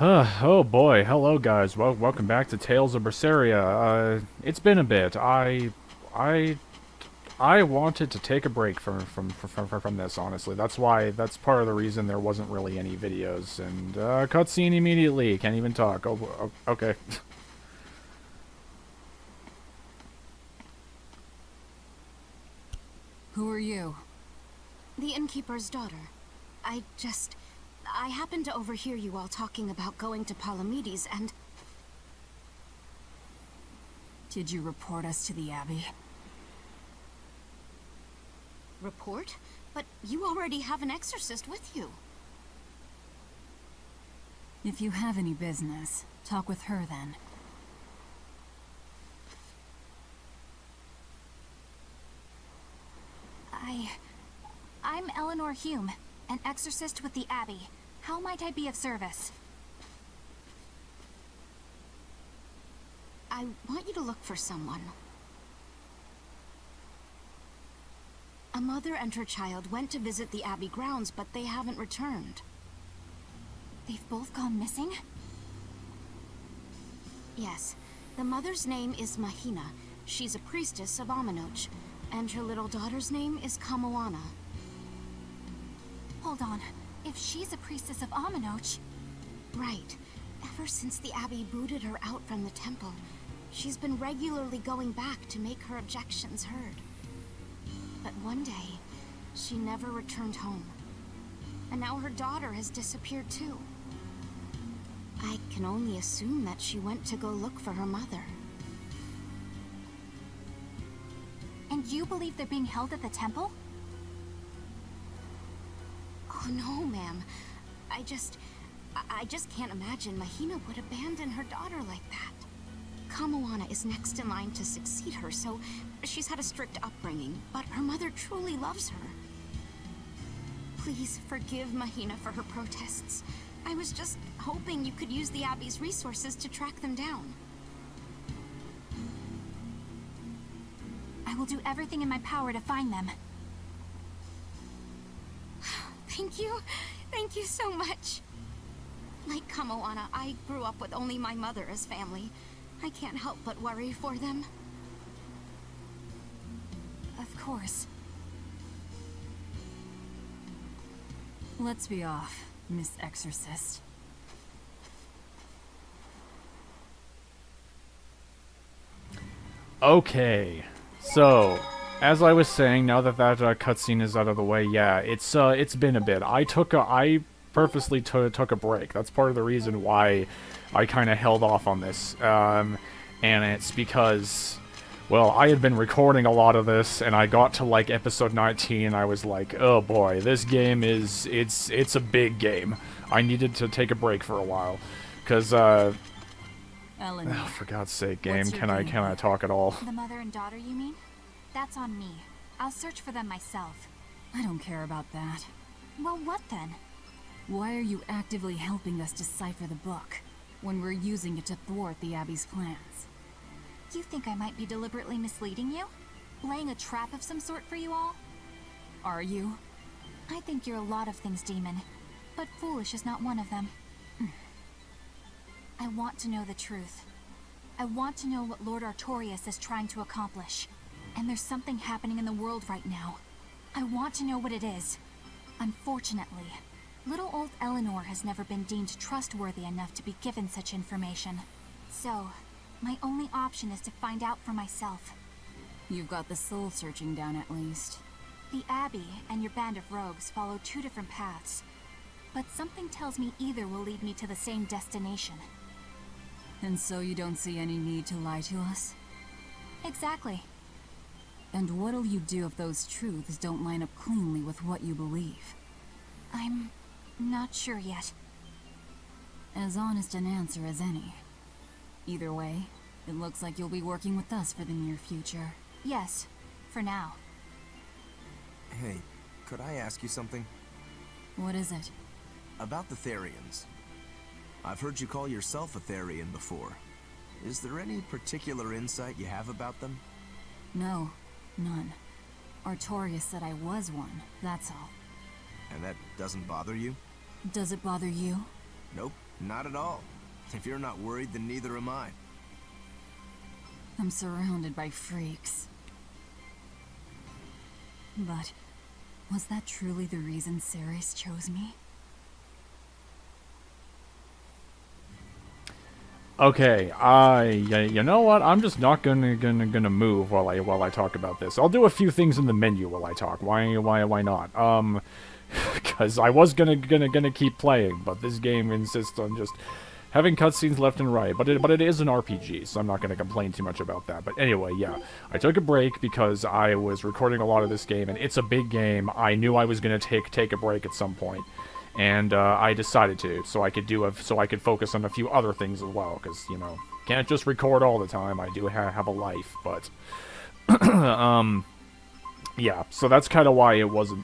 Oh boy, hello guys. Welcome back to Tales of Berseria. It's been a bit. I, I wanted to take a break from this. Honestly, that's part of the reason there wasn't really any videos. And cutscene immediately. Can't even talk. Okay. Who are you? The innkeeper's daughter. I just... I happened to overhear you all talking about going to Palamedes, and... Did you report us to the Abbey? Report? But you already have an exorcist with you. If you have any business, talk with her then. I'm Eleanor Hume, an exorcist with the Abbey. How might I be of service? I want you to look for someone. A mother and her child went to visit the Abbey grounds, but they haven't returned. They've both gone missing? Yes. The mother's name is Mahina. She's a priestess of Aminoch. And her little daughter's name is Kamoana. Hold on. If she's a priestess of Aminoch... Right. Ever since the Abbey booted her out from the temple, she's been regularly going back to make her objections heard. But one day, she never returned home. And now her daughter has disappeared too. I can only assume that she went to go look for her mother. And you believe they're being held at the temple? Oh no, ma'am. I just can't imagine Mahina would abandon her daughter like that. Kamoana is next in line to succeed her, so she's had a strict upbringing, but her mother truly loves her. Please forgive Mahina for her protests. I was just hoping you could use the Abbey's resources to track them down. I will do everything in my power to find them. Thank you. Thank you so much. Like Kamoana, I grew up with only my mother as family. I can't help but worry for them. Of course. Let's be off, Miss Exorcist. Okay. So, as I was saying, now that cutscene is out of the way, yeah, it's been a bit. I purposely took a break. That's part of the reason why I kind of held off on this. And it's because, well, I had been recording a lot of this, and I got to like episode 19, and I was like, oh boy, this game it's a big game. I needed to take a break for a while, cause Eleanor, oh, for God's sake, game, what's your can I talk at all? The mother and daughter, you mean? That's on me. I'll search for them myself. I don't care about that. Well, what then? Why are you actively helping us decipher the book, when we're using it to thwart the Abbey's plans? You think I might be deliberately misleading you? Laying a trap of some sort for you all? Are you? I think you're a lot of things, Demon. But foolish is not one of them. I want to know the truth. I want to know what Lord Artorias is trying to accomplish. And there's something happening in the world right now. I want to know what it is. Unfortunately, little old Eleanor has never been deemed trustworthy enough to be given such information. So, my only option is to find out for myself. You've got the soul searching down at least. The Abbey and your band of rogues follow two different paths. But something tells me either will lead me to the same destination. And so you don't see any need to lie to us? Exactly. And what'll you do if those truths don't line up cleanly with what you believe? I'm not sure yet. As honest an answer as any. Either way, it looks like you'll be working with us for the near future. Yes, for now. Hey, could I ask you something? What is it? About the Therians. I've heard you call yourself a Therian before. Is there any particular insight you have about them? No, none. Artorias said I was one, that's all. And that doesn't bother you? Does it bother you? Nope, Not at all. If you're not worried, then neither am I. I'm surrounded by freaks. But was that truly the reason Ceres chose me? Okay, you know what? I'm just not gonna move while I talk about this. I'll do a few things in the menu while I talk. Why not? Because I was gonna keep playing, but this game insists on just having cutscenes left and right. But it is an RPG, so I'm not gonna complain too much about that. But anyway, yeah, I took a break because I was recording a lot of this game, and it's a big game. I knew I was gonna take a break at some point. And I decided to, so I could focus on a few other things as well, because, you know, can't just record all the time. I do have a life, but yeah. So that's kind of why it wasn't.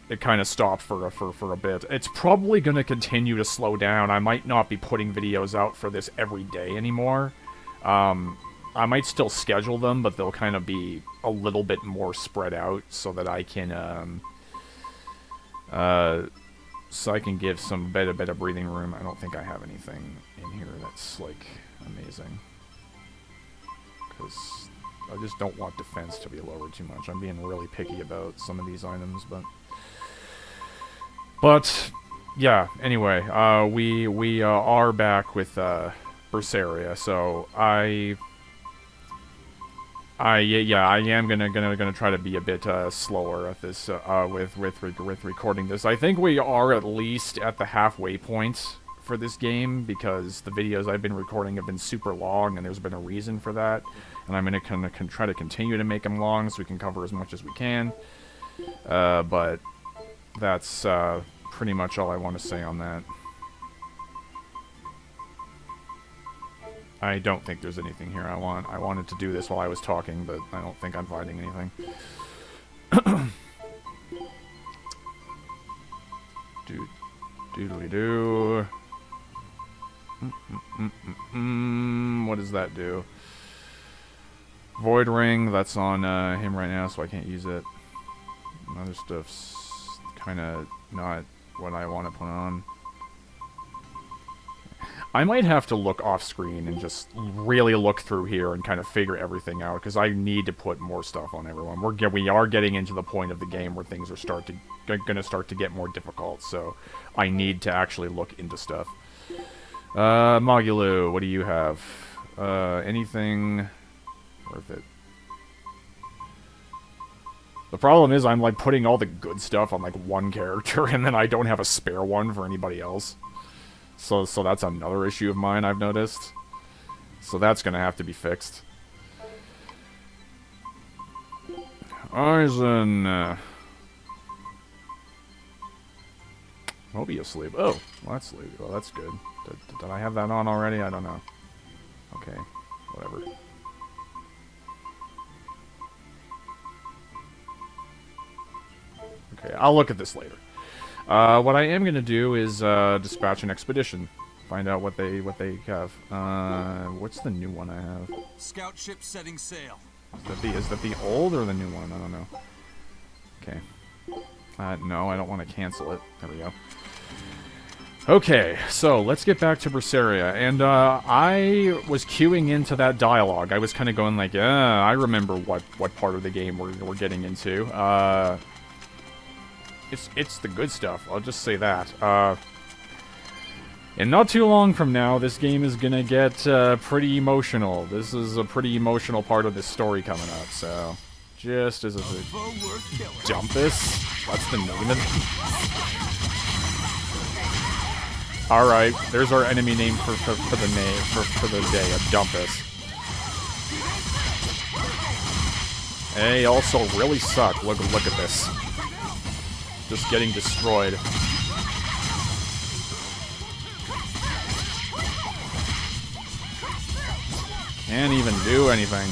It kind of stopped for a bit. It's probably gonna continue to slow down. I might not be putting videos out for this every day anymore. I might still schedule them, but they'll kind of be a little bit more spread out so that I can, give some better breathing room. I don't think I have anything in here that's, like, amazing. Because I just don't want defense to be lowered too much. I'm being really picky about some of these items, but yeah, anyway, we are back with, Berseria, so I am gonna try to be a bit slower at this with recording this. I think we are at least at the halfway point for this game because the videos I've been recording have been super long, and there's been a reason for that. And I'm gonna try to continue to make them long so we can cover as much as we can. But that's pretty much all I want to say on that. I don't think there's anything here I wanted to do this while I was talking, but I don't think I'm finding anything. Doodly-doo. What does that do? Void Ring, that's on him right now, so I can't use it. Other stuff's kind of not what I want to put on. I might have to look off screen and just really look through here and kind of figure everything out, because I need to put more stuff on everyone. We are getting into the point of the game where things are gonna start to get more difficult, so I need to actually look into stuff. Mogulu, what do you have? Anything worth it? The problem is I'm like putting all the good stuff on like one character, and then I don't have a spare one for anybody else. So that's another issue of mine, I've noticed. So that's gonna have to be fixed. Aizen. Mobius sleep. Oh, well, that's sleep. Well, that's good. Did I have that on already? I don't know. Okay, whatever. Okay, I'll look at this later. What I am gonna do is dispatch an expedition, find out what they have. What's the new one I have? Scout ship setting sail. Is that the old or the new one? I don't know. Okay. No, I don't want to cancel it. There we go. Okay, so let's get back to Berseria, and I was queuing into that dialogue. I was kind of going like, yeah, I remember what part of the game we're getting into. It's the good stuff, I'll just say that. And not too long from now, this game is gonna get pretty emotional. This is a pretty emotional part of this story coming up, so... Just as a... Dumpus? That's the name of it? Alright, there's our enemy name for the day, a Dumpus. They also really suck. Look at this. Just getting destroyed. Can't even do anything.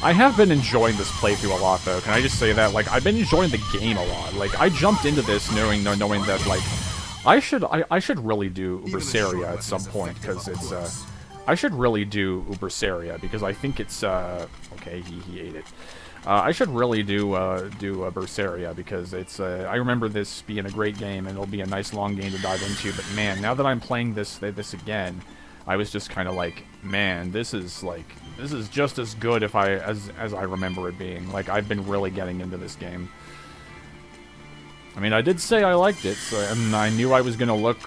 I have been enjoying this playthrough a lot, though. Can I just say that? Like, I've been enjoying the game a lot. Like, I jumped into this knowing that, like, I should really do Berseria at some point, because it's, I should really do Berseria, because I think it's, okay, he ate it. I should really do Berseria, because it's I remember this being a great game, and it'll be a nice long game to dive into. But man, now that I'm playing this again, I was just kind of like, man, this is just as good as I remember it being. Like, I've been really getting into this game. I mean, I did say I liked it, and I knew I was gonna look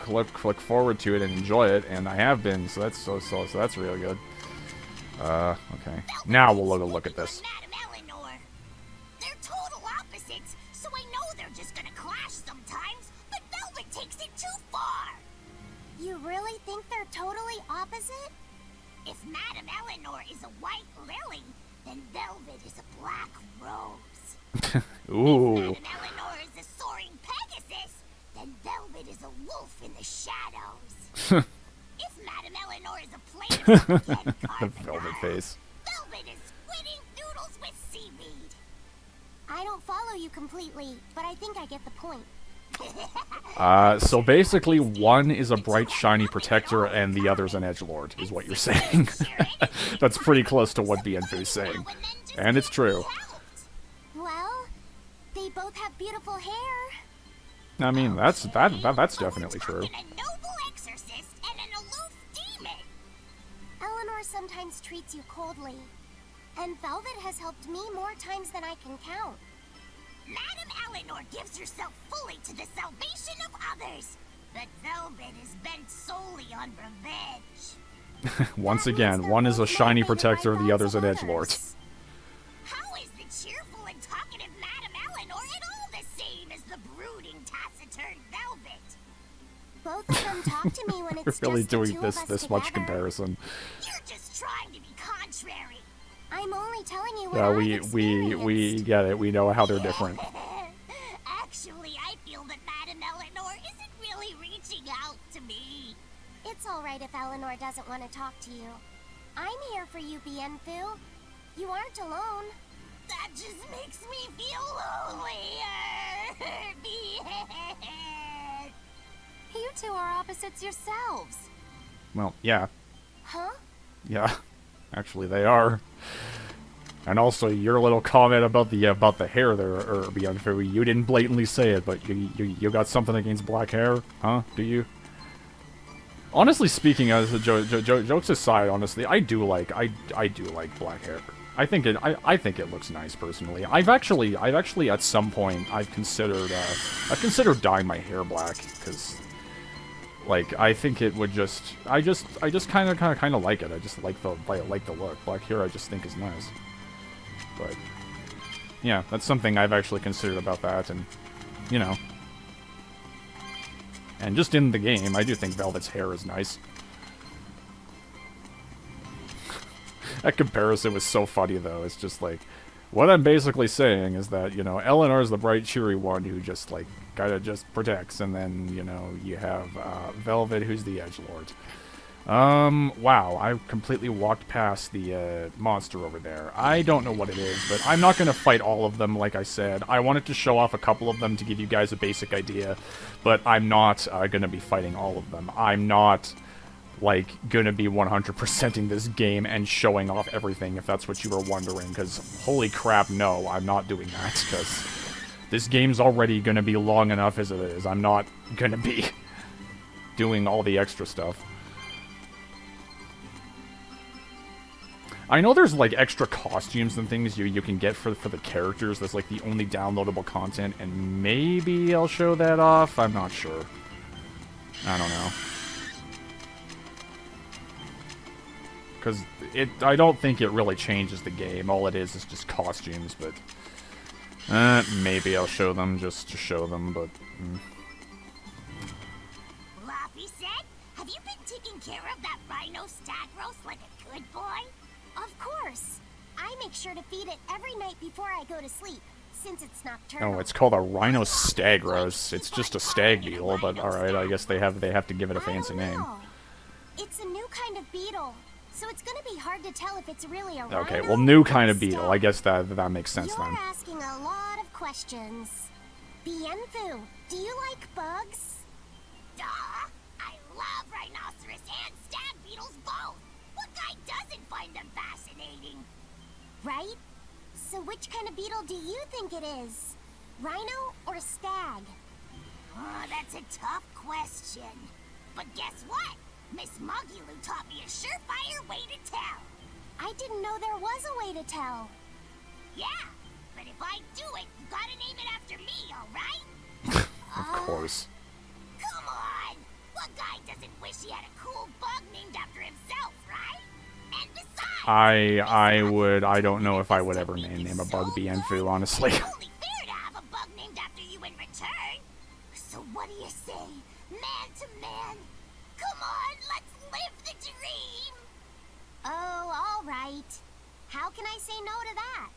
forward to it and enjoy it, and I have been. So that's really good. Okay. Now we'll look at this. Madame Eleanor. They're total opposites, so I know they're just gonna clash sometimes, but Velvet takes it too far. You really think they're totally opposite? If Madame Eleanor is a white lily, then Velvet is a black rose. Ooh. If Madame Eleanor is a soaring Pegasus, then Velvet is a wolf in the shadows. If Madame Eleanor is a plain The velvet face. Velvet is squidding noodles with seaweed. I don't follow you completely, but I think I get the point. So basically, one is a bright, shiny protector, and the other's an edgelord, is what you're saying. That's pretty close to what BNF's saying. And it's true. Well, they both have beautiful hair. I mean, that's definitely true. A noble exorcist and an aloof demon. Eleanor sometimes treats you coldly, and Velvet has helped me more times than I can count. Madame Eleanor gives herself fully to the salvation of others, but Velvet is bent solely on revenge. Once again, one is a shiny protector, the other's an edgelord. How is the cheerful and talkative Madame Eleanor at all the same as the brooding, taciturn Velvet? Both of them talk to me when it's We're really just the doing two this of us much together. comparison. You're just trying to be contrary. I'm only telling you what Yeah, I've we experienced. get it. We know how they're different. Actually, I feel that Madame Eleanor isn't really reaching out to me. It's all right if Eleanor doesn't want to talk to you. I'm here for you, Bienfu. You aren't alone. That just makes me feel lonelier. Bien. You two are opposites yourselves. Well, yeah. Huh? Yeah. Actually, they are. And also, your little comment about the hair there, or beyond fair, you didn't blatantly say it, but you got something against black hair, huh? Do you? Honestly speaking, as a jokes aside, honestly, I do like black hair. I think it looks nice personally. I've actually at some point I've considered dyeing my hair black, because like, I think it would just, I just kind of like it. I just like the look. Black hair, I just think is nice. But yeah, that's something I've actually considered about that, and you know, and just in the game, I do think Velvet's hair is nice. That comparison was so funny, though. It's just like, what I'm basically saying is that, you know, Eleanor's the bright, cheery one who just, like, kind of just protects, and then, you know, you have Velvet, who's the edgelord. Wow, I completely walked past the monster over there. I don't know what it is, but I'm not going to fight all of them, like I said. I wanted to show off a couple of them to give you guys a basic idea, but I'm not going to be fighting all of them. I'm not, like, gonna be 100%ing this game and showing off everything, if that's what you were wondering, because holy crap, no, I'm not doing that, because this game's already gonna be long enough as it is. I'm not gonna be doing all the extra stuff. I know there's, like, extra costumes and things you can get for the characters. That's, like, the only downloadable content, and maybe I'll show that off? I'm not sure. I don't know. Because I don't think it really changes the game. All it is just costumes, but maybe I'll show them just to show them, but Laffy said, have you been taking care of that rhino stag roast like a good boy? Of course. I make sure to feed it every night before I go to sleep, since it's nocturnal. oh, it's called a rhino stag roast. It's just a stag beetle, but all right, I guess they have to give it a fancy name. It's a new kind of beetle, so it's gonna be hard to tell if it's really a rhino. Okay, well, new kind of beetle. I guess that makes sense You're then. asking a lot of questions. Bienfu, do you like bugs? Duh! I love rhinoceros and stag beetles both! What guy doesn't find them fascinating? Right? So which kind of beetle do you think it is? Rhino or stag? Oh, that's a tough question. But guess what? Miss Mogulu taught me a surefire way to tell. I didn't know there was a way to tell. Yeah, but if I do it, you gotta name it after me, alright? Of course. Come on! What guy doesn't wish he had a cool bug named after himself, right? And besides... I don't know if I would ever name a bug Bienfu, honestly. It's only fair to have a bug named after you in return. So what do you say? Man to man? Come on, let's live the dream! Oh, all right. How can I say no to that?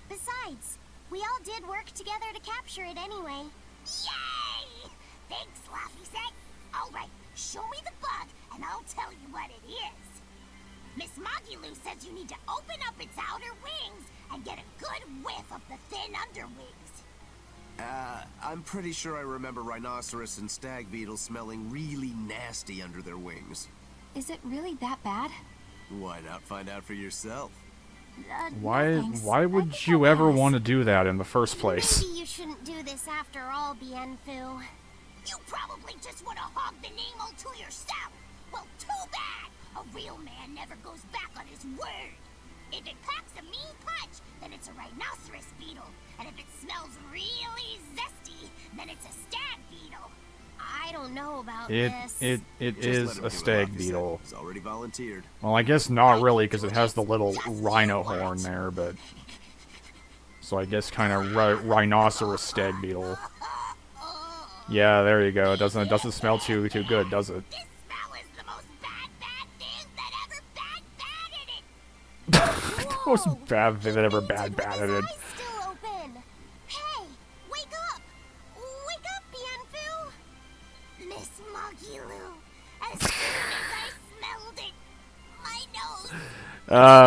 Besides, we all did work together to capture it anyway. Yay! Thanks, Laffy-Set. Alright, show me the bug, and I'll tell you what it is. Miss Mogulu says you need to open up its outer wings and get a good whiff of the thin underwings. I'm pretty sure I remember rhinoceros and stag beetles smelling really nasty under their wings. Is it really that bad? Why not find out for yourself? No Why thanks. would you ever want to do that in the first place? Maybe you shouldn't do this after all, Bienfu. You probably just want to hog the name all to yourself. Well, too bad. A real man never goes back on his word. If it packs a mean punch, then it's a rhinoceros beetle. And if it smells really zesty, then it's a stag beetle. I don't know about It this. is Just a let him do stag what Laffy beetle. said. He's already volunteered. Well, I guess not really, because it has the little rhino horn there, but... So I guess kind of rhinoceros stag beetle. Yeah, there you go. It doesn't smell too good, does it? This smell is the most bad thing that ever bad it. Most bad thing that ever With bad his it. eyes still open. Hey, wake up! Wake up, Bienfu! Miss Mogulu, as soon as I smelled it, my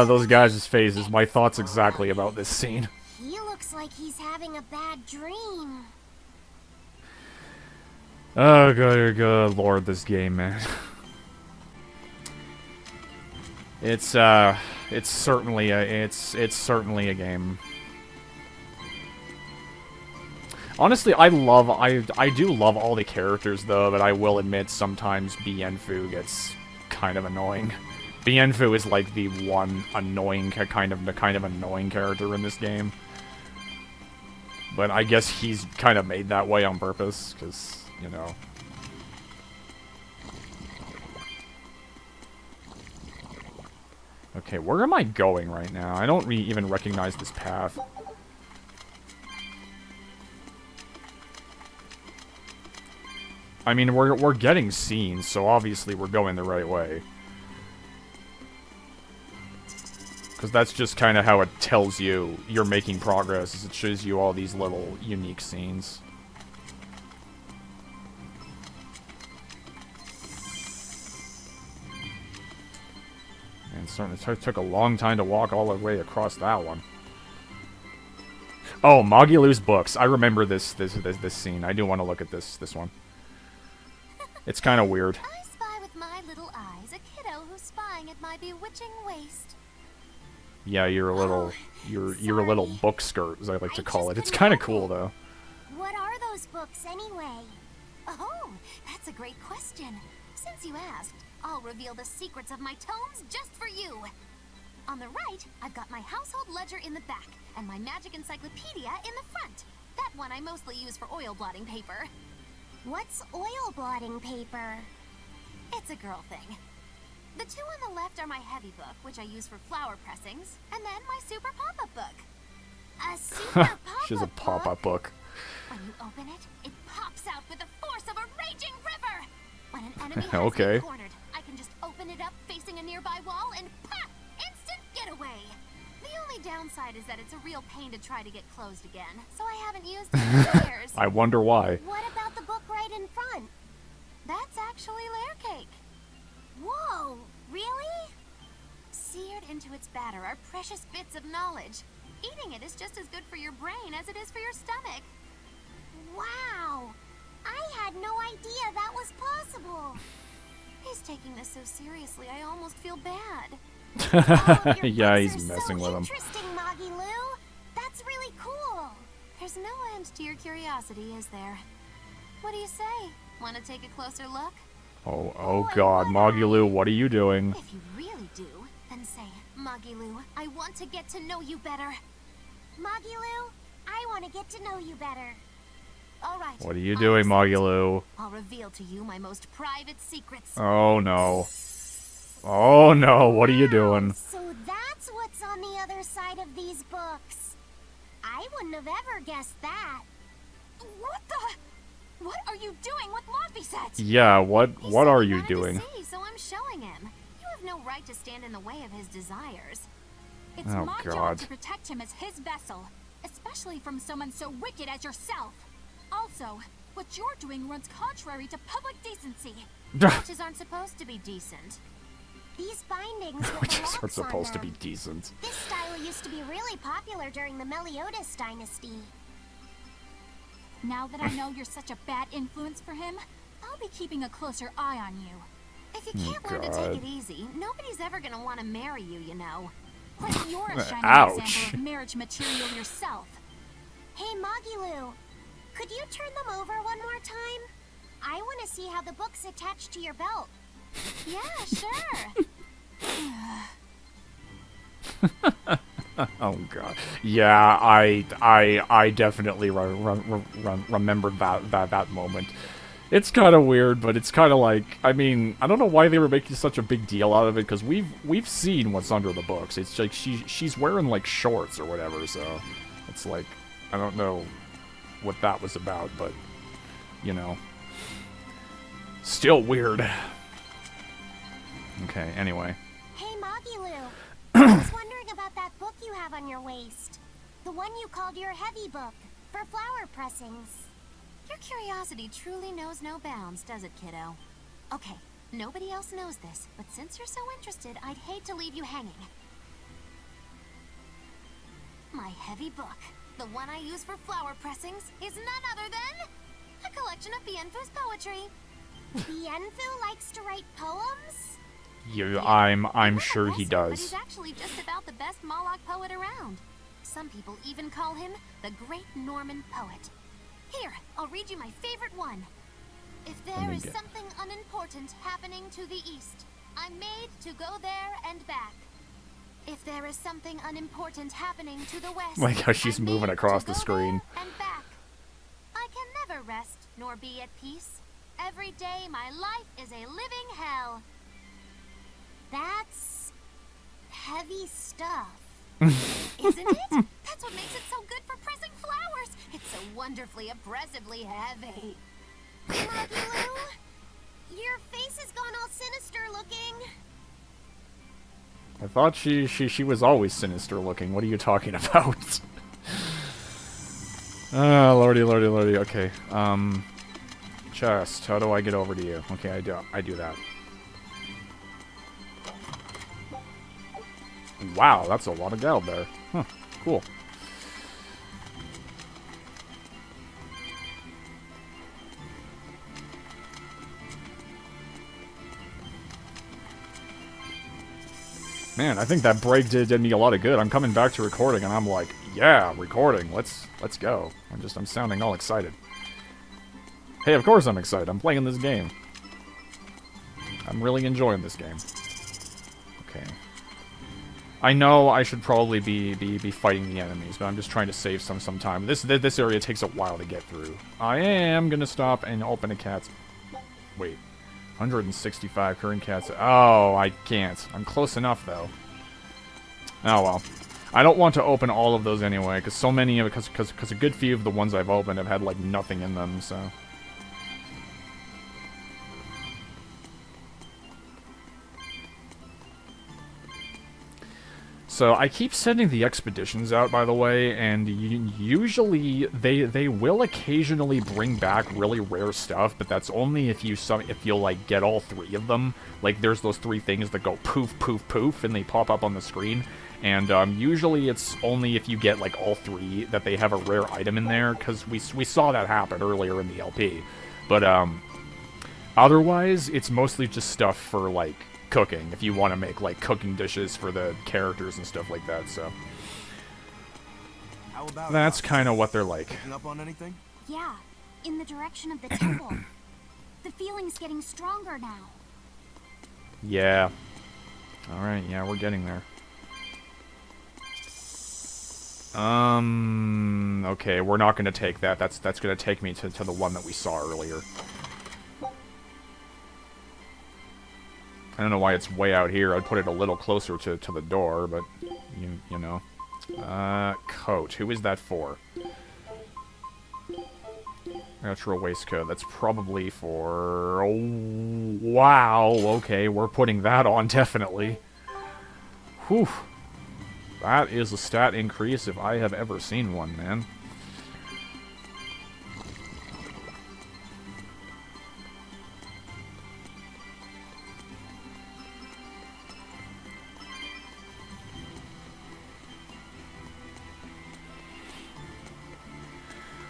nose... Those guys' faces. My thoughts exactly about this scene. He looks like he's having a bad dream. Oh, good lord, this game, man. It's certainly a game. Honestly, I do love all the characters though, but I will admit sometimes Bienfu gets kind of annoying. Bienfu is like the one annoying kind of annoying character in this game. But I guess he's kind of made that way on purpose, because, you know. Okay, where am I going right now? I don't even recognize this path. I mean, we're getting scenes, so obviously we're going the right way. Because that's just kind of how it tells you you're making progress, is it shows you all these little unique scenes. And certainly took a long time to walk all the way across that one. Oh, Mogulu's books. I remember this scene. I do want to look at this one. It's kind of weird. I spy with my little eyes a kiddo who's spying at my bewitching waist. Yeah, you're a little you're a little book skirt, as I like to call it. It's kind of cool though. What are those books anyway? Oh, that's a great question. Since you asked, I'll reveal the secrets of my tomes just for you. On the right, I've got my household ledger in the back, and my magic encyclopedia in the front. That one I mostly use for oil blotting paper. What's oil blotting paper? It's a girl thing. The two on the left are my heavy book, which I use for flower pressings, and then my super pop-up book. A super pop-up She's a pop-up book. When you open it, it pops out with the force of a raging river! When an enemy has Okay. me cornered, I can just open it up facing a nearby wall and pop! Instant getaway! The only downside is that it's a real pain to try to get closed again, so I haven't used it in years. I wonder why. What about the book right in front? That's actually layer cake. Whoa, really? Seared into its batter are precious bits of knowledge. Eating it is just as good for your brain as it is for your stomach. Wow! I had no idea that was possible. He's taking this so seriously, I almost feel bad. All of your Yeah, books he's are messing so with him. Interesting, Moggy Lou. There's no end to your curiosity, is there? What do you say? Want to take a closer look? Oh God, Magilou, what are you doing? If you really do, then say, Magilou, I want to get to know you better. Magilou, I want to get to know you better. All right. What are you doing, Magilou? I'll reveal to you my most private secrets. Oh no. Oh no, what are you doing? So that's what's on the other side of these books. I wouldn't have ever guessed that. What the? What are you doing with Monfiset? Yeah, what He said are he you wanted to doing? see, so I'm showing him. You have no right to stand in the way of his desires. It's Oh, my God. job to protect him as his vessel, especially from someone so wicked as yourself. Also, what you're doing runs contrary to public decency. Witches aren't supposed to be decent. These bindings with Which the is locks supposed on to be them. decent. This style used to be really popular during the Meliodas dynasty. Now that I know you're such a bad influence for him, I'll be keeping a closer eye on you. If you can't learn to take it easy, nobody's ever gonna want to marry you, you know. Plus, you're a shining Ouch. example of marriage material yourself. Hey, Magilou, could you turn them over one more time? I want to see how the book's attached to your belt. Yeah, sure. Oh God. Yeah, I definitely remembered that moment. It's kind of weird, but it's kind of like, I mean, I don't know why they were making such a big deal out of it, because we've seen what's under the books. It's like she's wearing like shorts or whatever, so it's like, I don't know what that was about, but you know, still weird. Okay, anyway. Hey, Magilou, I was wondering about that book you have on your waist. The one you called your heavy book, for flower pressings. Your curiosity truly knows no bounds, does it, kiddo? Okay, nobody else knows this, but since you're so interested, I'd hate to leave you hanging. My heavy book, the one I use for flower pressings, is none other than a collection of Bienfu's poetry. Bienfu likes to write poems? I'm He's sure a he peasant, But does. he's actually just about the best Moloch poet around. Some people even call him the Great Norman Poet. Here, I'll read you my favorite one. If there me is get- something unimportant happening to the east, I'm made to go there and back. If there is something unimportant happening to the west, Like how she's I'm moving made across to the go screen. there and back. I can never rest nor be at peace. Every day my life is a living hell. That's heavy stuff. Isn't it? That's what makes it so good for pressing flowers. It's so wonderfully oppressively heavy. Magilou, your face has gone all sinister looking. I thought she was always sinister looking. What are you talking about? Ah, lordy. Okay. Chest. How do I get over to you? Okay, I do that. Wow, that's a lot of gold there. Huh, cool. Man, I think that break did me a lot of good. I'm coming back to recording, and I'm like, yeah, recording. Let's go. I'm sounding all excited. Hey, of course I'm excited. I'm playing this game. I'm really enjoying this game. Okay. I know I should probably be fighting the enemies, but I'm just trying to save some time. This area takes a while to get through. I am gonna stop and open a cat's... Wait. 165 current cats. Oh, I can't. I'm close enough, though. Oh, well. I don't want to open all of those anyway, because so many of it, because a good few of the ones I've opened have had, like, nothing in them, so... So I keep sending the expeditions out, by the way, and usually they will occasionally bring back really rare stuff, but that's only if you'll like get all three of them. Like there's those three things that go poof, poof, poof, and they pop up on the screen. And usually it's only if you get like all three that they have a rare item in there, because we saw that happen earlier in the LP. But otherwise, it's mostly just stuff for like cooking, if you want to make like cooking dishes for the characters and stuff like that. So How about That's us? kind of what they're like. Picking up on anything? Yeah, in the direction of the temple. The feeling's getting stronger now. Yeah. Alright, yeah, we're getting there. Okay, we're not gonna take that. That's gonna take me to the one that we saw earlier. I don't know why it's way out here. I'd put it a little closer to the door, but you know. Coat. Who is that for? Natural waistcoat. That's probably for... Oh, wow. Okay, we're putting that on, definitely. Whew. That is a stat increase if I have ever seen one, man.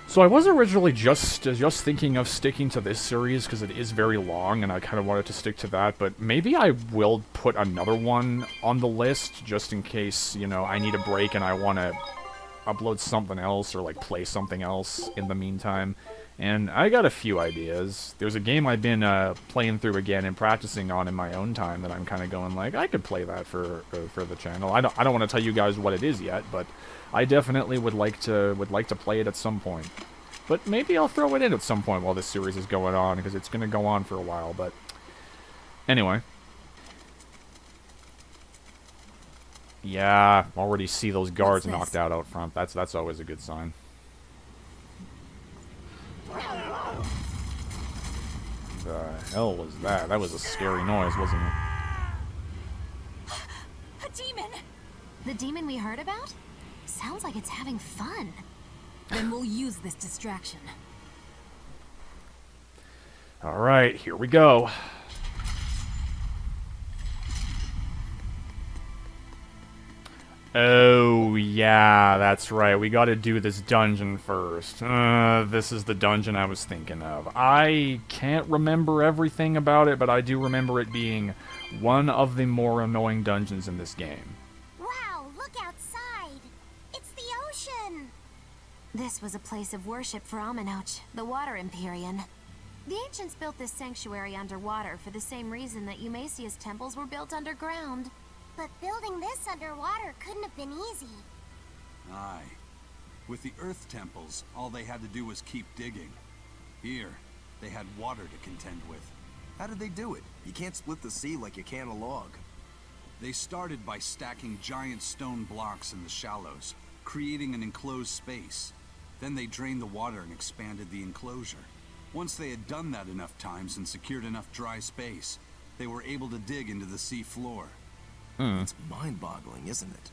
So I was originally just thinking of sticking to this series because it is very long and I kind of wanted to stick to that, but maybe I will put another one on the list just in case, you know, I need a break and I want to upload something else or, like, play something else in the meantime. And I got a few ideas. There's a game I've been playing through again and practicing on in my own time that I'm kind of going like, I could play that for the channel. I don't want to tell you guys what it is yet, but I definitely would like to play it at some point. But maybe I'll throw it in at some point while this series is going on, because it's going to go on for a while, but... Anyway. Yeah, already see those guards knocked out front. That's always a good sign. The hell was that? That was a scary noise, wasn't it? A demon! The demon we heard about? Sounds like it's having fun. Then we'll use this distraction. Alright, here we go. Oh, yeah, that's right. We gotta do this dungeon first. This is the dungeon I was thinking of. I can't remember everything about it, but I do remember it being one of the more annoying dungeons in this game. Wow, look outside. It's the ocean. This was a place of worship for Aminoch, the Water Empyrean. The ancients built this sanctuary underwater for the same reason that Eumasia's temples were built underground. But building this underwater couldn't have been easy. Aye. With the Earth temples, all they had to do was keep digging. Here, they had water to contend with. How did they do it? You can't split the sea like you can a log. They started by stacking giant stone blocks in the shallows, creating an enclosed space. Then they drained the water and expanded the enclosure. Once they had done that enough times and secured enough dry space, they were able to dig into the sea floor. It's mind-boggling, isn't it?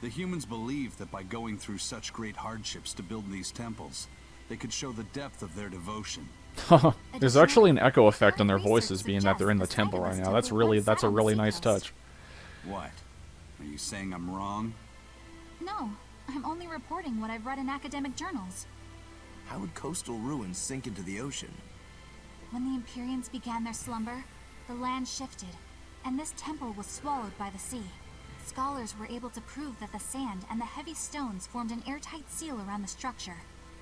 The humans believed that by going through such great hardships to build these temples, they could show the depth of their devotion. There's actually an echo effect on their voices being that they're in the temple right now. That's a really nice touch. What? Are you saying I'm wrong? No, I'm only reporting what I've read in academic journals. How would coastal ruins sink into the ocean? When the Empyreans began their slumber, the land shifted, and this temple was swallowed by the sea. Scholars were able to prove that the sand and the heavy stones formed an airtight seal around the structure.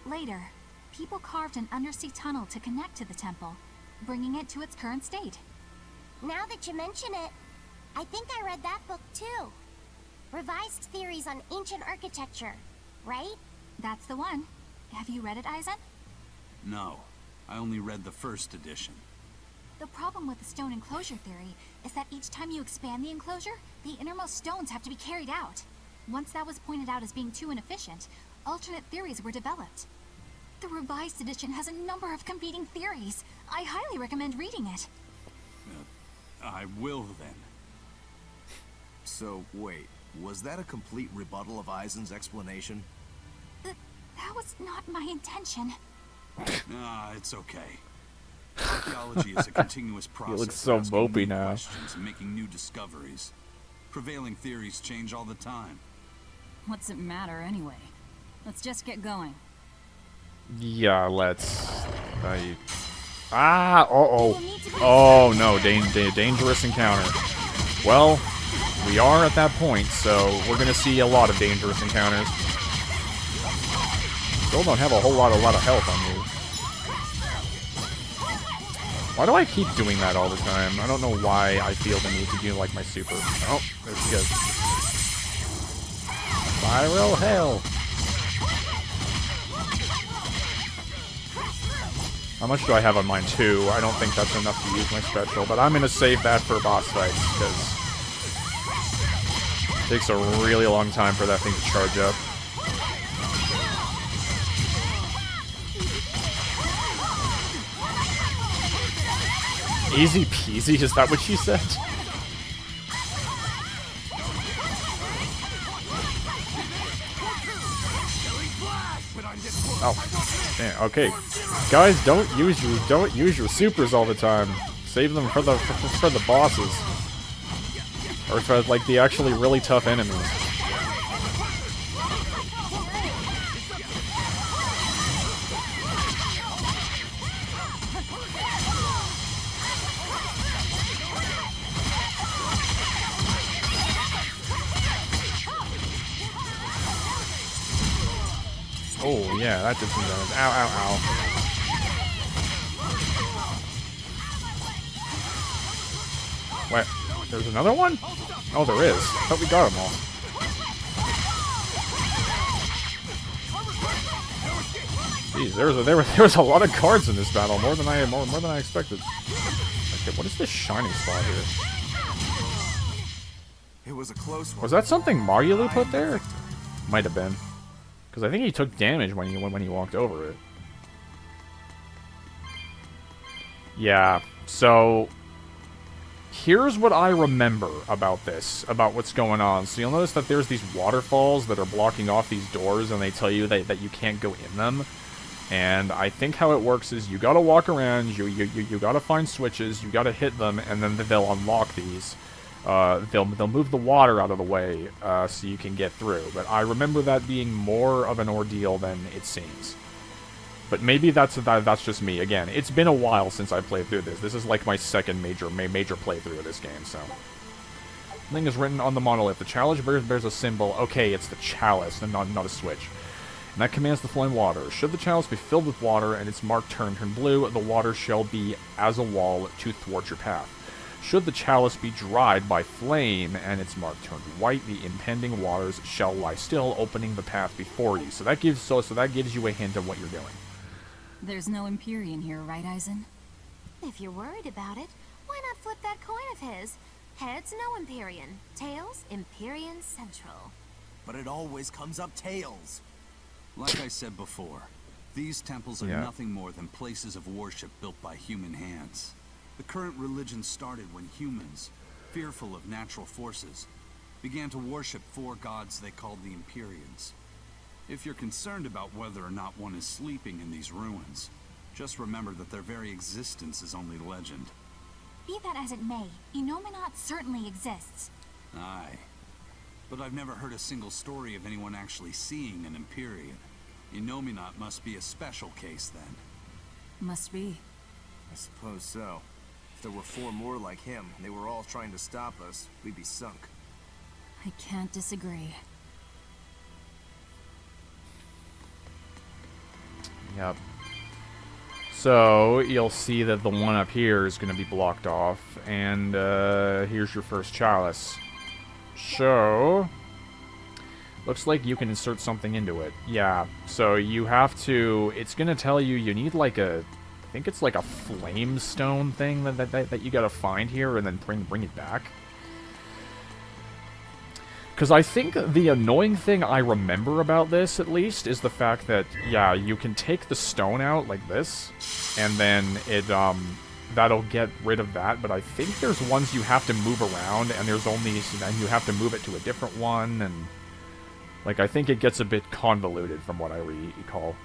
Later, people carved an undersea tunnel to connect to the temple, bringing it to its current state. Now that you mention it, I think I read that book too. Revised Theories on Ancient Architecture, right? That's the one. Have you read it, Eisen? No. I only read the first edition. The problem with the stone enclosure theory is that each time you expand the enclosure, the innermost stones have to be carried out. Once that was pointed out as being too inefficient, alternate theories were developed. The revised edition has a number of competing theories. I highly recommend reading it. I will then. So, wait, was that a complete rebuttal of Eisen's explanation? That was not my intention. It's okay. Archaeology is a continuous process. looks so of asking mopey new now. questions and making new discoveries. Prevailing theories change all the time. What's it matter anyway? Let's just get going. Yeah, let's... Oh no, dangerous encounter. Well, we are at that point, so we're gonna see a lot of dangerous encounters. Still don't have a whole lot of health on you. Why do I keep doing that all the time? I don't know why I feel the need to do, like, my super. Oh, there she goes. Viral hell. How much do I have on mine, too? I don't think that's enough to use my special, but I'm gonna save that for boss fights, because it takes a really long time for that thing to charge up. Easy peasy? Is that what she said? Oh, damn. Okay, guys, don't use your supers all the time. Save them for the bosses, or for like the actually really tough enemies. Oh, yeah, that did some damage. Ow, ow, ow. What? There's another one? Oh, there is. I thought we got them all. Jeez, there was a lot of cards in this battle, more than I expected. Okay, what is this shiny spot here? It was a close one. Was that something Marulu put there? Might have been. Because I think he took damage when he walked over it. Yeah, so here's what I remember about this, about what's going on. So you'll notice that there's these waterfalls that are blocking off these doors, and they tell you that you can't go in them. And I think how it works is you gotta walk around, you gotta find switches, you gotta hit them, and then they'll unlock these. They'll move the water out of the way so you can get through. But I remember that being more of an ordeal than it seems. But maybe that's just me. Again, it's been a while since I played through this. This is like my second major playthrough of this game. So, the thing is written on the monolith. The chalice bears a symbol. Okay, it's the chalice and not a switch. And that commands the flowing water. Should the chalice be filled with water and its mark turn blue, the water shall be as a wall to thwart your path. Should the chalice be dried by flame and its mark turned white, the impending waters shall lie still, opening the path before you. So that gives you a hint of what you're doing. There's no Empyrean here, right, Eisen? If you're worried about it, why not flip that coin of his? Heads, no Empyrean. Tails, Empyrean Central. But it always comes up tails. Like I said before, these temples are nothing more than places of worship built by human hands. The current religion started when humans, fearful of natural forces, began to worship four gods they called the Empyreans. If you're concerned about whether or not one is sleeping in these ruins, just remember that their very existence is only legend. Be that as it may, Inominat certainly exists. Aye. But I've never heard a single story of anyone actually seeing an Empyrean. Inominat must be a special case then. Must be. I suppose so. If there were four more like him, and they were all trying to stop us, we'd be sunk. I can't disagree. Yep. So, you'll see that the one up here is going to be blocked off, and here's your first chalice. So, looks like you can insert something into it. Yeah, so you have to, it's going to tell you you need like a, I think it's like a flame stone thing that you got to find here and then bring it back. Because I think the annoying thing I remember about this, at least, is the fact that, yeah, you can take the stone out like this, and then it, that'll get rid of that, but I think there's ones you have to move around, and there's only, and you have to move it to a different one, and, like, I think it gets a bit convoluted from what I recall.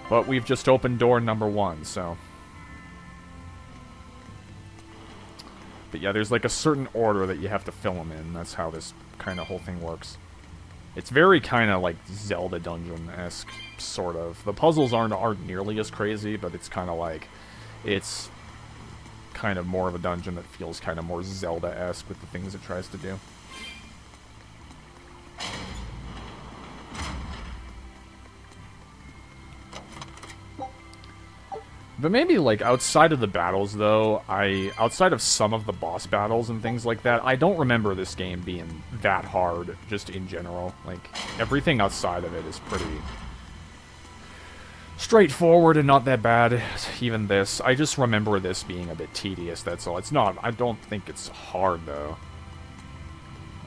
But we've just opened door number 1, so... But yeah, there's like a certain order that you have to fill them in. That's how this kind of whole thing works. It's very kind of like Zelda dungeon-esque, sort of. The puzzles aren't nearly as crazy, but it's kind of like... It's kind of more of a dungeon that feels kind of more Zelda-esque with the things it tries to do. But maybe, like, outside of the battles, though, outside of some of the boss battles and things like that, I don't remember this game being that hard, just in general. Like, everything outside of it is pretty straightforward and not that bad. Even this. I just remember this being a bit tedious, that's all. It's not, I don't think it's hard, though.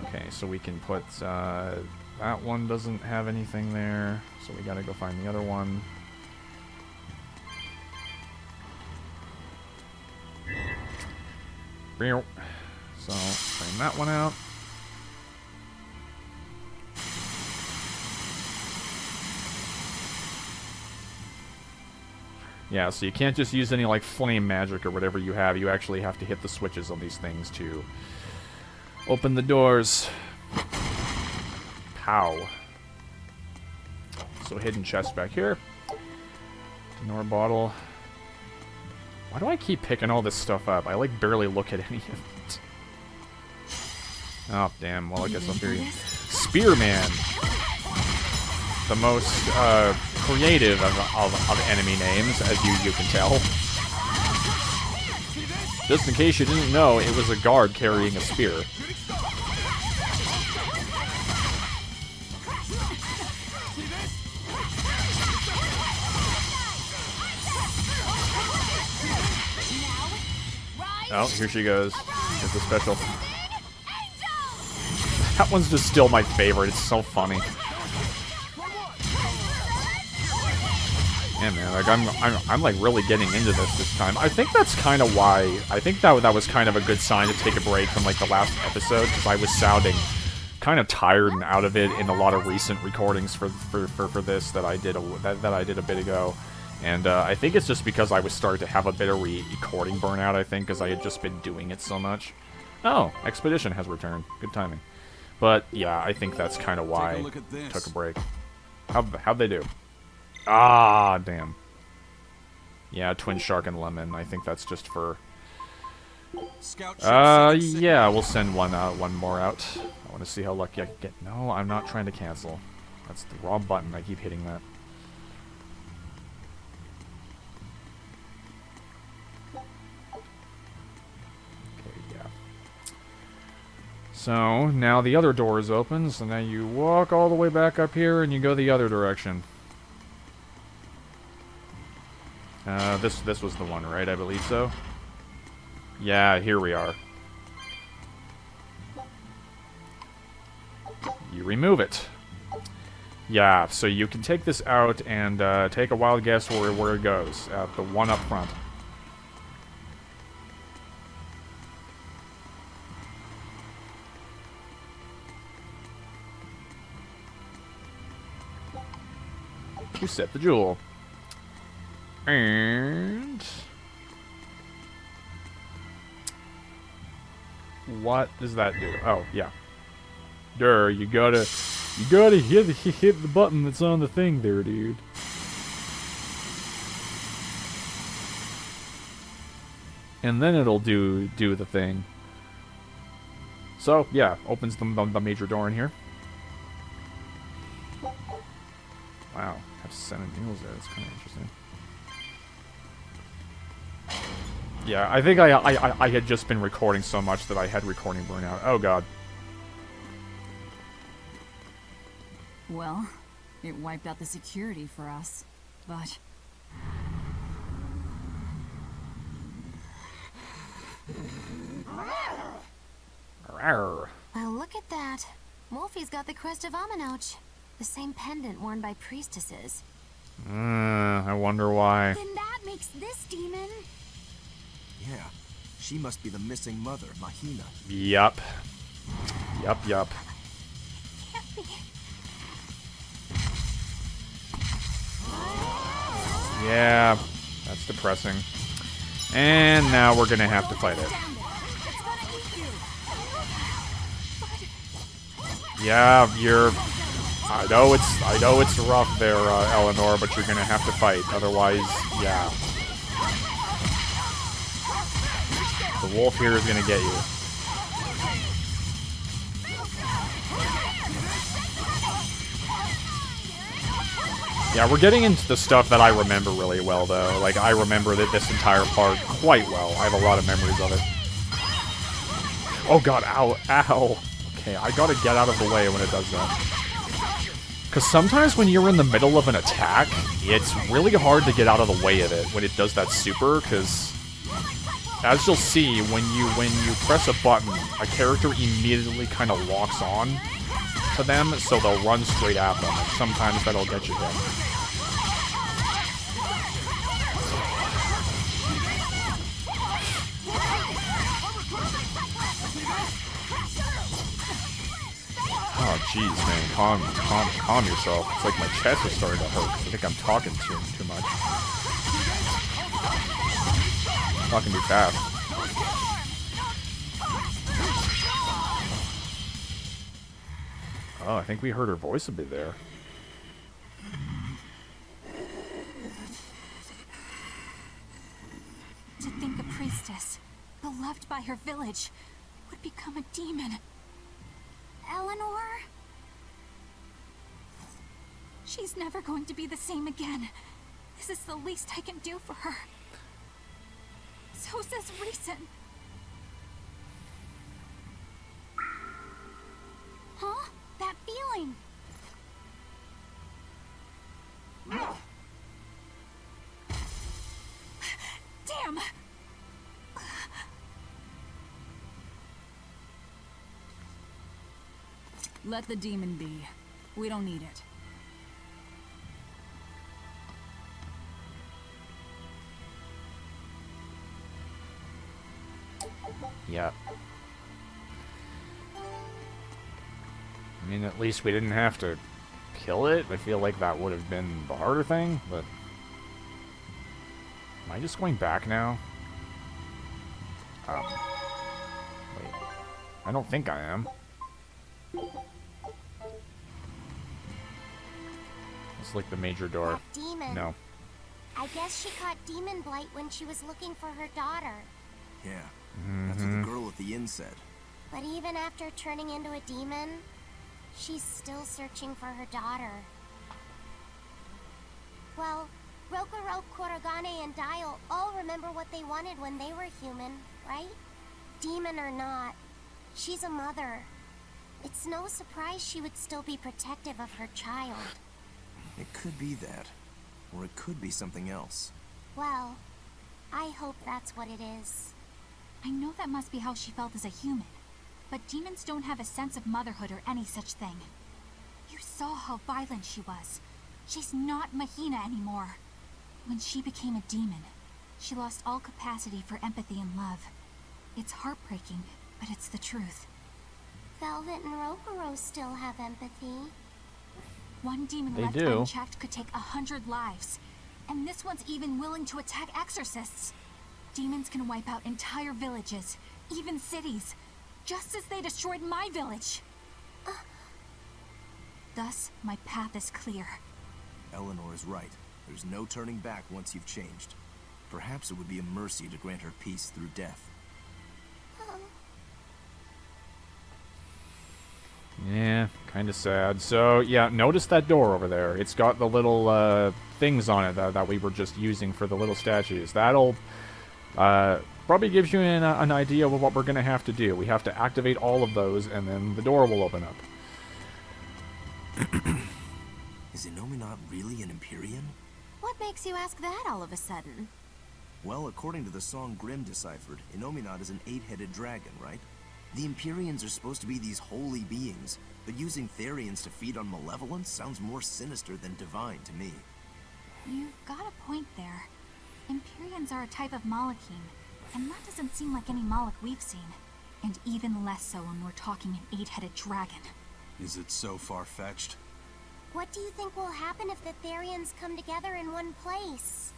Okay, so we can put, that one doesn't have anything there, so we gotta go find the other one. So, frame that one out. Yeah, so you can't just use any, like, flame magic or whatever you have. You actually have to hit the switches on these things to open the doors. Pow. So, hidden chest back here. Ignore bottle. Why do I keep picking all this stuff up? I, like, barely look at any of it. Oh, damn. Well, I guess I'll hear you. Spearman. The most, creative of enemy names, as you can tell. Just in case you didn't know, it was a guard carrying a spear. Oh, here she goes. It's a special. That one's just still my favorite. It's so funny. Yeah, man, like I'm like really getting into this time. I think that's kind of why. I think that was kind of a good sign to take a break from like the last episode, because I was sounding kind of tired and out of it in a lot of recent recordings for this that I did a bit ago. And I think it's just because I was starting to have a bit of recording burnout, I think, because I had just been doing it so much. Oh, Expedition has returned. Good timing. But, yeah, I think that's kind of why I took a break. How'd they do? Ah, damn. Yeah, Twin Shark and Lemon. I think that's just for... yeah, we'll send one more out. I want to see how lucky I can get. No, I'm not trying to cancel. That's the wrong button. I keep hitting that. So, now the other door is open, so now you walk all the way back up here and you go the other direction. This was the one, right? I believe so. Yeah, here we are. You remove it. Yeah, so you can take this out and take a wild guess where it goes. The one up front. You set the jewel. And... what does that do? Oh, yeah. You gotta hit the button that's on the thing there, dude. And then it'll do the thing. So, yeah, opens the major door in here. Wow, have 7 mules there. That's kind of interesting. Yeah, I think I had just been recording so much that I had recording burnout. Oh god. Well, it wiped out the security for us, but... Well, look at that. Wolfie's got the crest of Aminoch. The same pendant worn by priestesses. I wonder why. Then that makes this demon... Yeah, she must be the missing mother, Mahina. Yup. Yup. Can't be. Yeah, that's depressing. And now we're gonna have to fight it. Yeah, I know it's rough there, Eleanor, but you're gonna have to fight. Otherwise, yeah. The wolf here is gonna get you. Yeah, we're getting into the stuff that I remember really well, though. Like, I remember this entire part quite well. I have a lot of memories of it. Oh god, ow, ow. Okay, I gotta get out of the way when it does that. Because sometimes when you're in the middle of an attack, it's really hard to get out of the way of it when it does that super, because as you'll see, when you press a button, a character immediately kind of locks on to them, so they'll run straight at them, and sometimes that'll get you hit. Oh, jeez, man. Calm yourself. It's like my chest is starting to hurt. I think I'm talking too much. Talking too fast. Oh, I think we heard her voice a bit there. To think a priestess, beloved by her village, would become a demon. Eleanor? She's never going to be the same again. This is the least I can do for her. So says reason. Huh? That feeling. Damn! Let the demon be. We don't need it. Yeah. I mean, at least we didn't have to kill it. I feel like that would have been the harder thing, but... Am I just going back now? Wait. I don't think I am. It's like the major door. That demon. No. I guess she caught demon blight when she was looking for her daughter. Yeah, that's what the girl at the inn said. But even after turning into a demon, she's still searching for her daughter. Well, Rokurok, Korogane, and Dial all remember what they wanted when they were human, right? Demon or not, she's a mother. It's no surprise she would still be protective of her child. It could be that, or it could be something else. Well, I hope that's what it is. I know that must be how she felt as a human, but demons don't have a sense of motherhood or any such thing. You saw how violent she was. She's not Mahina anymore. When she became a demon, she lost all capacity for empathy and love. It's heartbreaking, but it's the truth. Velvet and Rokuro still have empathy. One demon They left do. unchecked could take 100 lives. And this one's even willing to attack exorcists. Demons can wipe out entire villages, even cities, just as they destroyed my village. Thus, my path is clear. Eleanor is right. There's no turning back once you've changed. Perhaps it would be a mercy to grant her peace through death. Yeah, kind of sad. So, yeah, notice that door over there. It's got the little things on it that we were just using for the little statues. That'll probably gives you an idea of what we're going to have to do. We have to activate all of those, and then the door will open up. Is Innominat really an Empyrean? What makes you ask that all of a sudden? Well, according to the song Grimm deciphered, Innominat is an 8-headed dragon, right? The Empyreans are supposed to be these holy beings, but using Therians to feed on malevolence sounds more sinister than divine to me. You've got a point there. Empyreans are a type of Malachine, and that doesn't seem like any Malach we've seen. And even less so when we're talking an 8-headed dragon. Is it so far-fetched? What do you think will happen if the Therians come together in one place?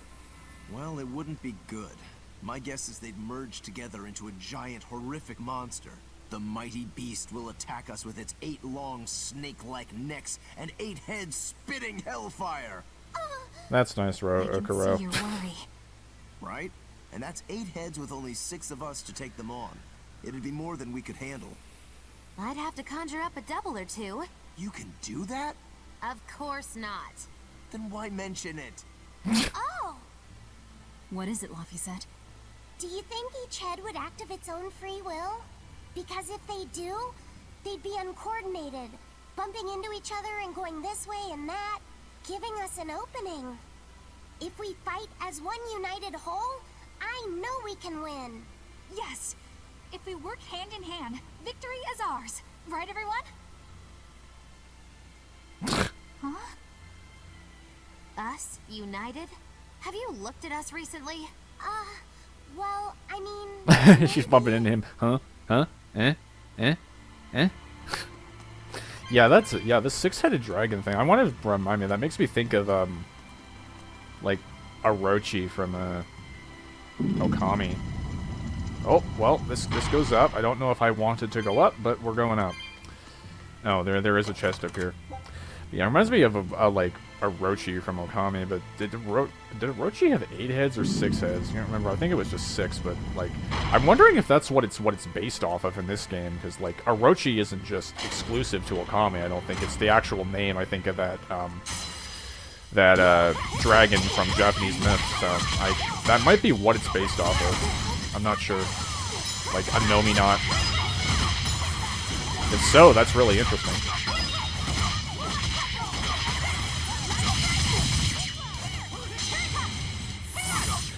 Well, it wouldn't be good. My guess is they'd merge together into a giant, horrific monster. The mighty beast will attack us with its 8 long, snake-like necks and 8 heads spitting hellfire! That's nice, I can Okuro. see your worry. Right? And that's 8 heads with only 6 of us to take them on. It'd be more than we could handle. I'd have to conjure up a double or two. You can do that? Of course not. then why mention it? Oh! What is it, Laphicet? Do you think each head would act of its own free will? Because if they do, they'd be uncoordinated, bumping into each other and going this way and that, giving us an opening. If we fight as one united whole, I know we can win. Yes! If we work hand in hand, victory is ours. Right, everyone? Huh? Us? United? Have you looked at us recently? Well, I mean... She's bumping into him. Huh? Huh? Eh? Eh? Eh? Yeah, that's yeah. The six-headed dragon thing. I want to remind me. That makes me think of like Orochi from Okami. Oh well, this goes up. I don't know if I wanted to go up, but we're going up. Oh, there is a chest up here. Yeah, it reminds me of a like Orochi from Okami. But did Orochi have 8 heads or 6 heads? I can't remember. I think it was just 6. But like, I'm wondering if that's what it's based off of in this game, because like Orochi isn't just exclusive to Okami. I don't think it's the actual name. I think of that dragon from Japanese myth. So that might be what it's based off of. I'm not sure. Like a Nominat. If so, that's really interesting.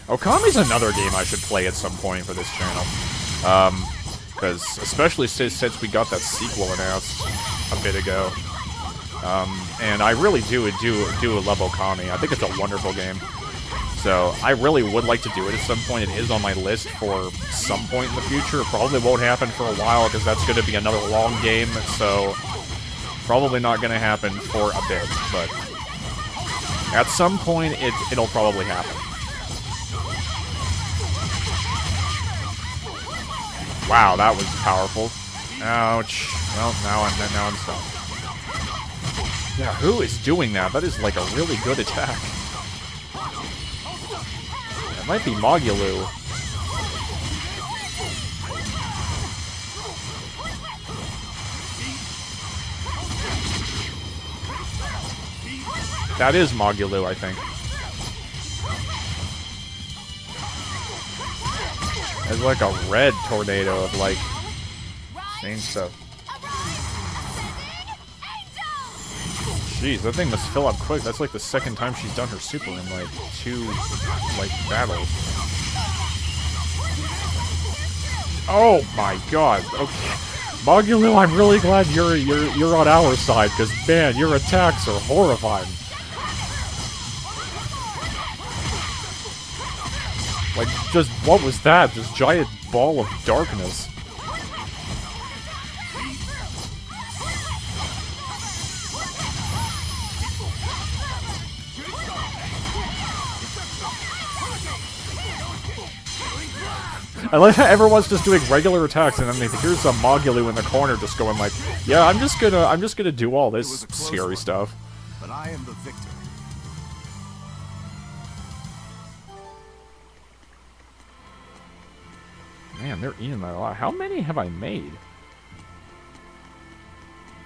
Okami's another game I should play at some point for this channel. Because especially since we got that sequel announced a bit ago. And I really do love Okami. I think it's a wonderful game. So I really would like to do it at some point. It is on my list for some point in the future. It probably won't happen for a while because that's going to be another long game. So probably not going to happen for a bit. But at some point, it'll probably happen. Wow, that was powerful. Ouch. Well, now I'm stuck. Yeah, who is doing that? That is like a really good attack. It might be Mogulu. That is Mogulu, I think. There's like a red tornado of like same stuff. Jeez, that thing must fill up quick. That's like the second time she's done her super in like 2 like battles. Oh my god. Okay. Mogulu, I'm really glad you're on our side, because man, your attacks are horrifying. Like, just, what was that? This giant ball of darkness. I like how everyone's just doing regular attacks, and then here's a Mogulu in the corner just going like, yeah, I'm just gonna do all this scary stuff. But I am the victor. Man, they're eating that a lot. How many have I made?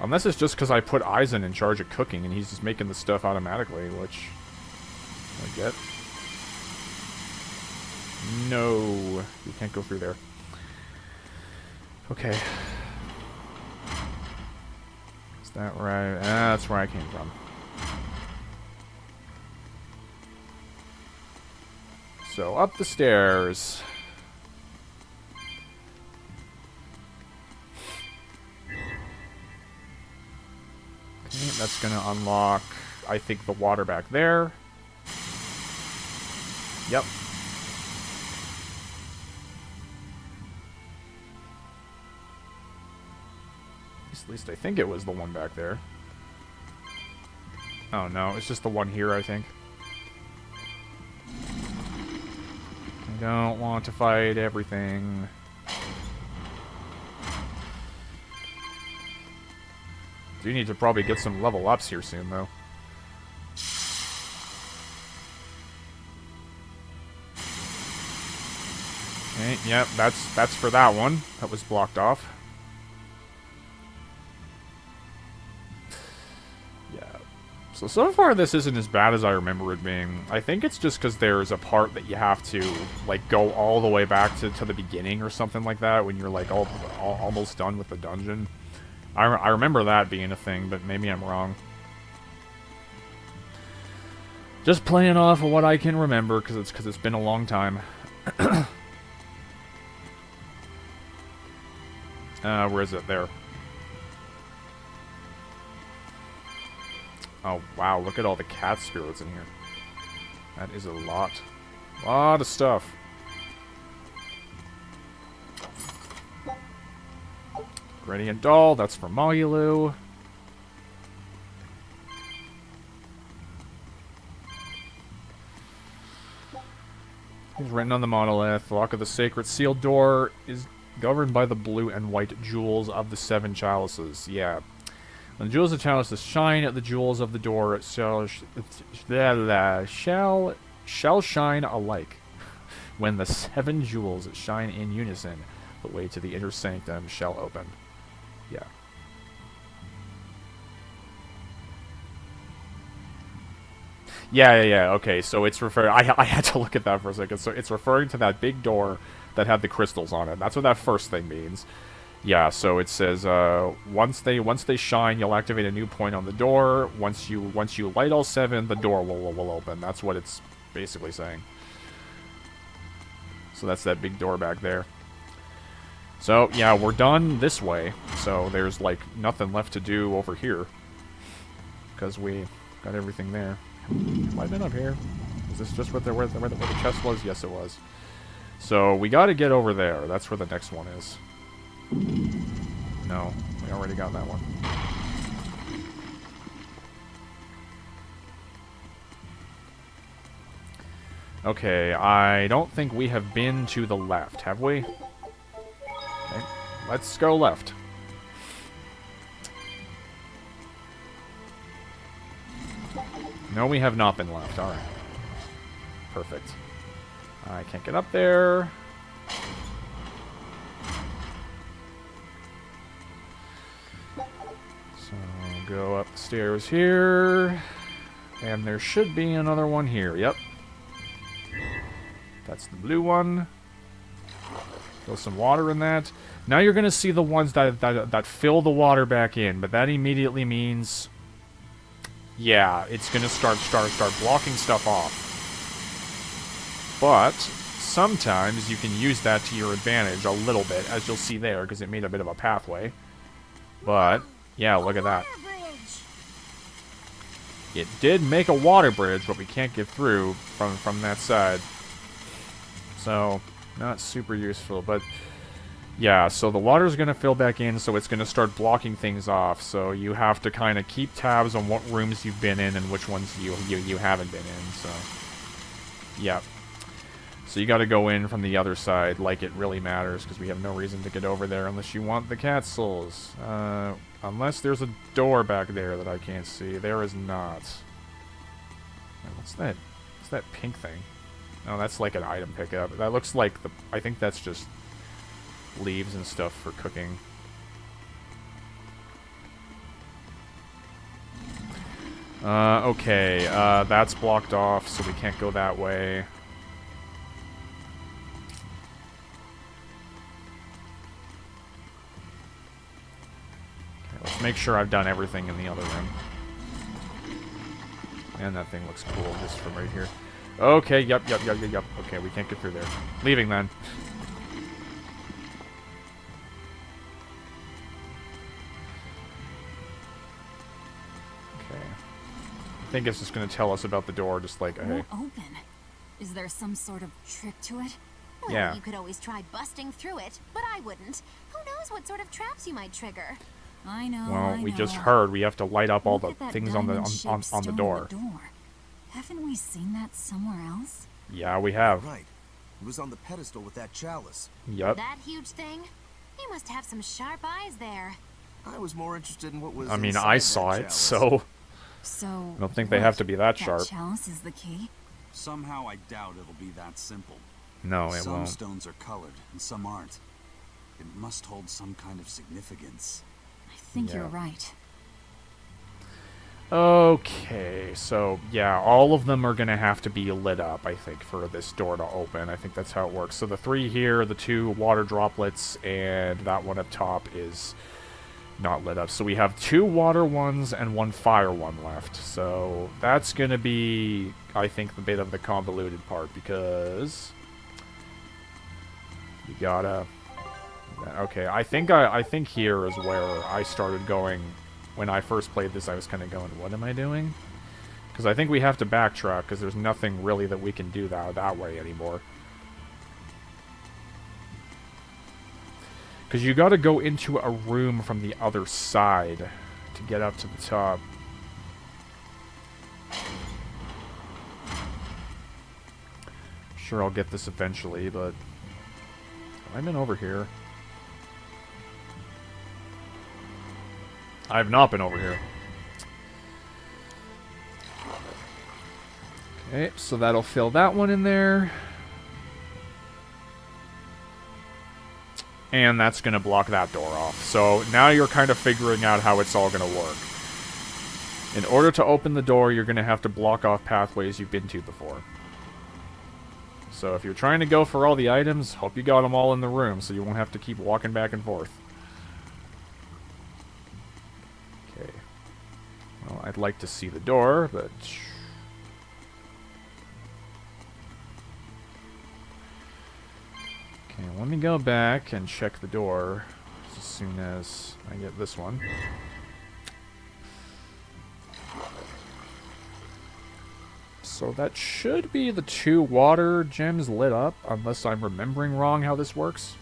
Unless it's just because I put Aizen in charge of cooking and he's just making the stuff automatically, which I get. No, you can't go through there. Okay. Is that right? That's where I came from. So, up the stairs. That's going to unlock, I think, the water back there. Yep. At least I think it was the one back there. Oh no, it's just the one here, I think. I don't want to fight everything. Do need to probably get some level ups here soon, though. Okay, yep, that's for that one. That was blocked off. So far this isn't as bad as I remember it being. I think it's just because there's a part that you have to, like, go all the way back to the beginning or something like that when you're, like, almost done with the dungeon. I remember that being a thing, but maybe I'm wrong. Just playing off of what I can remember, because it's been a long time. Where is it? There. Oh, wow, look at all the cat spirits in here. That is a lot. Lot of stuff. Gradient Doll, that's for Magulu. He's written on the monolith. The lock of the sacred sealed door is governed by the blue and white jewels of the 7 chalices. Yeah. When the jewels of the chalices shine, the jewels of the door shall shine alike. When the 7 jewels shine in unison, the way to the inner sanctum shall open. Yeah. Yeah. Okay, so it's referring... I had to look at that for a second. So it's referring to that big door that had the crystals on it. That's what that first thing means. Yeah, so it says, once they shine, you'll activate a new point on the door. Once you light all 7, the door will open. That's what it's basically saying. So that's that big door back there. So, yeah, we're done this way. So there's, like, nothing left to do over here. Because we got everything there. Might have been up here. Is this just where the chest was? Yes, it was. So we got to get over there. That's where the next one is. No, we already got that one. Okay, I don't think we have been to the left, have we? Okay, let's go left. No, we have not been left. Alright. Perfect. I can't get up there. So, go up the stairs here. And there should be another one here. Yep. That's the blue one. Fill some water in that. Now you're going to see the ones that fill the water back in. But that immediately means... yeah, it's going to start blocking stuff off. But sometimes you can use that to your advantage a little bit, as you'll see there, because it made a bit of a pathway. But, yeah, look at that. It did make a water bridge, but we can't get through from that side. So, not super useful, but... yeah, so the water's going to fill back in, so it's going to start blocking things off. So you have to kind of keep tabs on what rooms you've been in and which ones you haven't been in, so... yeah. So you got to go in from the other side like it really matters, because we have no reason to get over there unless you want the cat souls. Unless there's a door back there that I can't see. There is not. What's that? What's that pink thing? Oh, that's like an item pickup. That looks like the... I think that's just... leaves and stuff for cooking. Okay, that's blocked off, so we can't go that way. Okay, let's make sure I've done everything in the other room. And that thing looks cool just from right here. Okay, yep. Okay, we can't get through there. Leaving then. I think it's just going to tell us about the door, just like, hey. Won't open. Is there some sort of trick to it? Well, yeah. You could always try busting through it, but I wouldn't. Who knows what sort of traps you might trigger? I know. Well, I we know. just heard we have to light up all Look the at that things on the diamond-shaped on the stone door. Haven't we seen that somewhere else? Yeah, we have. Right. It was on the pedestal with that chalice. Yep. That huge thing? You must have some sharp eyes there. I was more interested in what was I mean, inside I that saw it, chalice. so So I don't think they have to be that sharp. That chalice is the key. Somehow I doubt it'll be that simple. No, it Some won't. stones are colored and some aren't. It must hold some kind of significance. I think Yeah. you're right. Okay, so yeah, all of them are gonna have to be lit up, I think, for this door to open. I think that's how it works. So the 3 here, the 2 water droplets, and that one up top is not lit up. So we have 2 water ones and 1 fire one left. So that's gonna be, I think, the bit of the convoluted part, because you gotta... Okay, I think here is where I started going. When I first played this, I was kind of going, what am I doing? Because I think we have to backtrack, because there's nothing really that we can do that way anymore. Because you got to go into a room from the other side to get up to the top. Sure, I'll get this eventually, but... I've been over here. I have not been over here. Okay, so that'll fill that one in there. And that's going to block that door off. So now you're kind of figuring out how it's all going to work. In order to open the door, you're going to have to block off pathways you've been to before. So if you're trying to go for all the items, hope you got them all in the room so you won't have to keep walking back and forth. Okay. Well, I'd like to see the door, but... Okay, let me go back and check the door as soon as I get this one. So that should be the 2 water gems lit up, unless I'm remembering wrong how this works.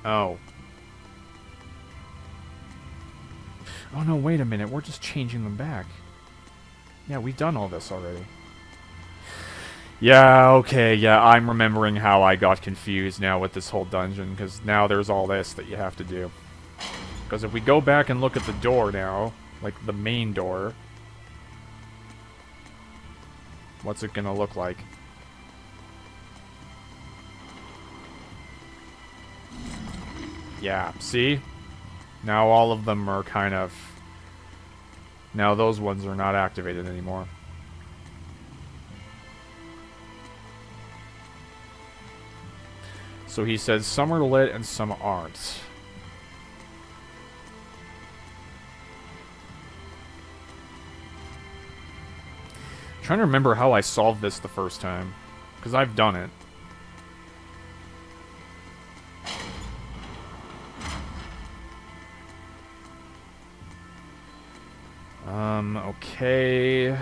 Oh. Oh no, wait a minute, we're just changing them back. Yeah, we've done all this already. Yeah, okay, yeah, I'm remembering how I got confused now with this whole dungeon, because now there's all this that you have to do. Because if we go back and look at the door now, like the main door, what's it gonna look like? Yeah, see? Now all of them are kind of... Now those ones are not activated anymore. So he says some are lit and some aren't. I'm trying to remember how I solved this the first time, because I've done it. Okay. That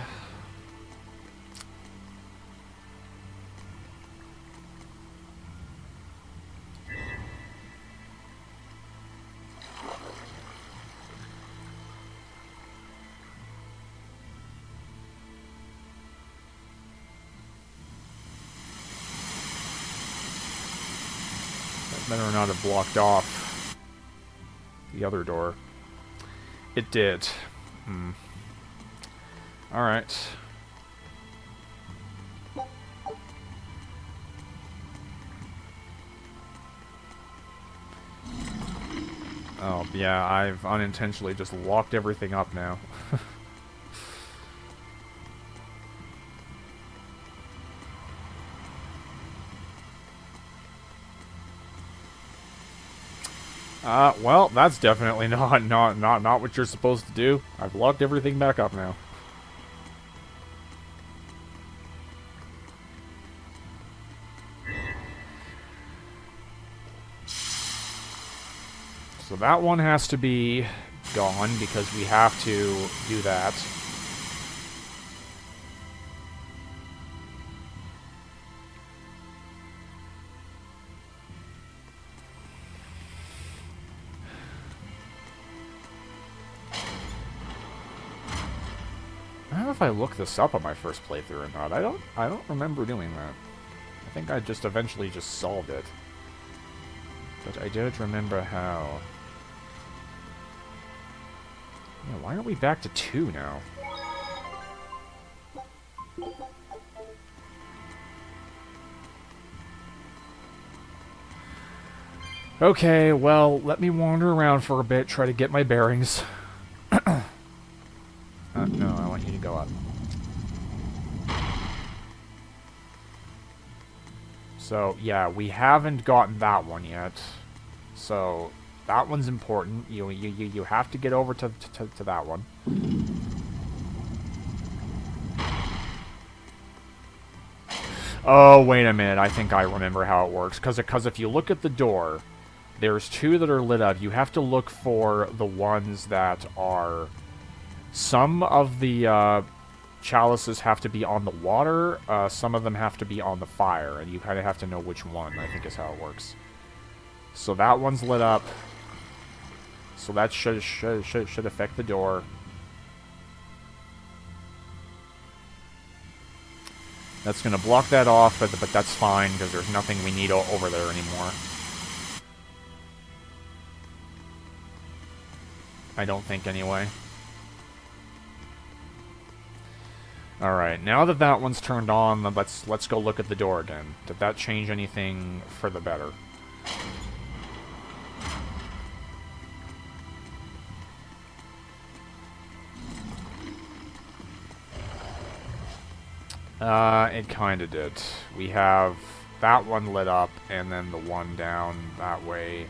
better not have blocked off the other door. It did. Alright. Oh, yeah, I've unintentionally just locked everything up now. Well, that's definitely not what you're supposed to do. I've locked everything back up now. So that one has to be gone because we have to do that. I don't know if I looked this up on my first playthrough or not. I don't remember doing that. I think I just eventually just solved it. But I don't remember how. Yeah, why are we back to 2 now? Okay, well, let me wander around for a bit, try to get my bearings. No, I want you to go up. So, yeah, we haven't gotten that one yet. So, that one's important. You have to get over to that one. Oh, wait a minute. I think I remember how it works. Because if you look at the door, there's two that are lit up. You have to look for the ones that are... Some of the chalices have to be on the water. Some of them have to be on the fire. And you kind of have to know which one, I think is how it works. So that one's lit up. So that should affect the door. That's going to block that off, but that's fine, because there's nothing we need over there anymore. I don't think, anyway. Alright, now that that one's turned on, let's go look at the door again. Did that change anything for the better? It kinda did. We have that one lit up, and then the one down that way